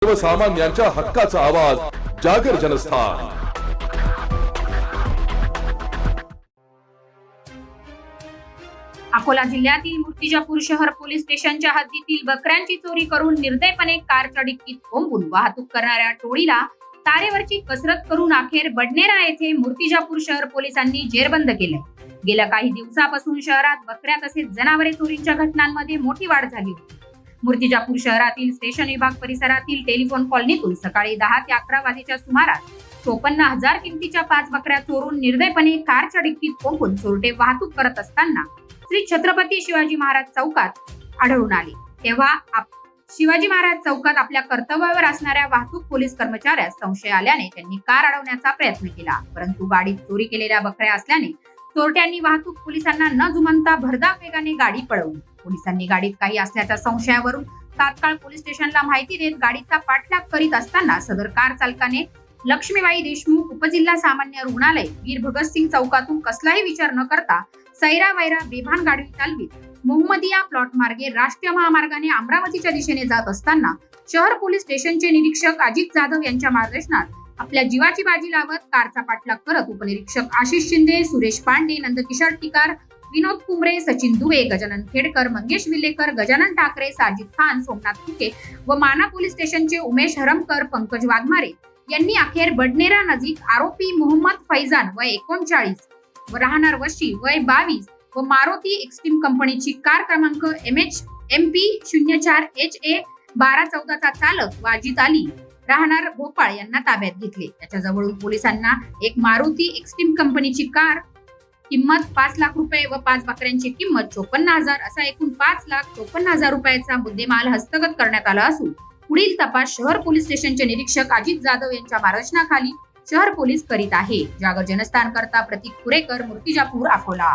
सर्वसामान्यांच्या हक्काचा आवाज जागर जनस्थान। अकोला जिल्ह्यातील मूर्तिजापूर शहर पोलीस स्टेशनच्या हद्दीतील बकऱ्यांची चोरी करून निर्दयपणे कारच्या डिक्कीत कोंबून वाहतूक करणाऱ्या टोळीला तारेवरची कसरत करून अखेर बडनेरा येथे मूर्तिजापूर शहर पोलिसांनी जेरबंद केले। गेल्या काही दिवसापासून शहरात बकऱ्या तसेच जनावरे चोरीच्या घटनांमध्ये मोठी वाढ झाली होती। मूर्तिजापूर शहरातील स्टेशन विभाग परिसरातील टेलिफोन कॉलनीतून सकाळी 10 ते 11 वाजेच्या सुमारास 54,000 किमतीच्या 5 बकऱ्या चोरून निर्दयपणे कारच्या डिक्कीत कोंबून चोरटे वाहतूक करत असताना श्री छत्रपती शिवाजी महाराज चौकात आढळून आले। तेव्हा शिवाजी महाराज चौकात आपल्या कर्तव्यावर असणाऱ्या वाहतूक पोलीस कर्मचाऱ्यास संशय आल्याने त्यांनी कार अडवण्याचा प्रयत्न केला, परंतु गाडीत चोरी केलेल्या बकऱ्या असल्याने चोरट्यांनी वाहतूक पोलिसांना न जुमानता भरधाव वेगाने गाडी पळवली। पोलिसांनी गाडीत काही असल्याच्या संशयावरून तात्काळ पोलीस स्टेशनला माहिती देत गाडीचा पाठलाग करीत असताना सदर कार चालकाने लक्ष्मीबाई देशमुख उपजिल्हा सामान्य रुग्णालय वीर भगतसिंग चौकातून कसलाही विचार न करता सैरा वैरा बेभान गाडी चालवीत मोहम्मदिया प्लॉट मार्गे राष्ट्रीय महामार्गाने अमरावतीच्या दिशेने जात असताना शहर पोलीस स्टेशनचे निरीक्षक अजित जाधव यांच्या मार्गदर्शनात आपल्या जीवाची बाजी लावत कारचा पाठलाग करत उपनिरीक्षक आशिष शिंदे, सुरेश पांडे, नंदकिशोर टिकार, विनोद कुमरे, सचिन दुबे, गजानन खेडकर, मंगेश विल्लेकर, गजानन ठाकरे, साजिद खान, सोमनाथ फुके व माना पोलीस स्टेशनचे उमेश हरमकर, पंकज वाघमारे यांनी अखेर बडनेरा नजीक आरोपी मोहम्मद फैजान वय 39 व राहणार वशी वय 22 व मारुती एक्स्ट्रीम कंपनीची कार क्रमांक MHMP 04 HA 1214 चा चालक वाजिद अली राहणार भोपाळ यांना ताब्यात घेतले। त्याच्याजवळून पोलिसांना एक मारुती एक्स्ट्रीम कंपनीची कार किंमत 5 लाख रुपये व 5 बकऱ्यांची किंमत 54,000 असा एकूण 5,54,000 रुपयाचा मुद्देमाल हस्तगत करण्यात आला असून पुढील तपास शहर पोलीस स्टेशनचे निरीक्षक अजित जाधव यांच्या मार्गदर्शनाखाली शहर पोलीस करीत आहे। जागर जनस्थान करता प्रतीक कुरेकर, मूर्तिजापूर, अकोला।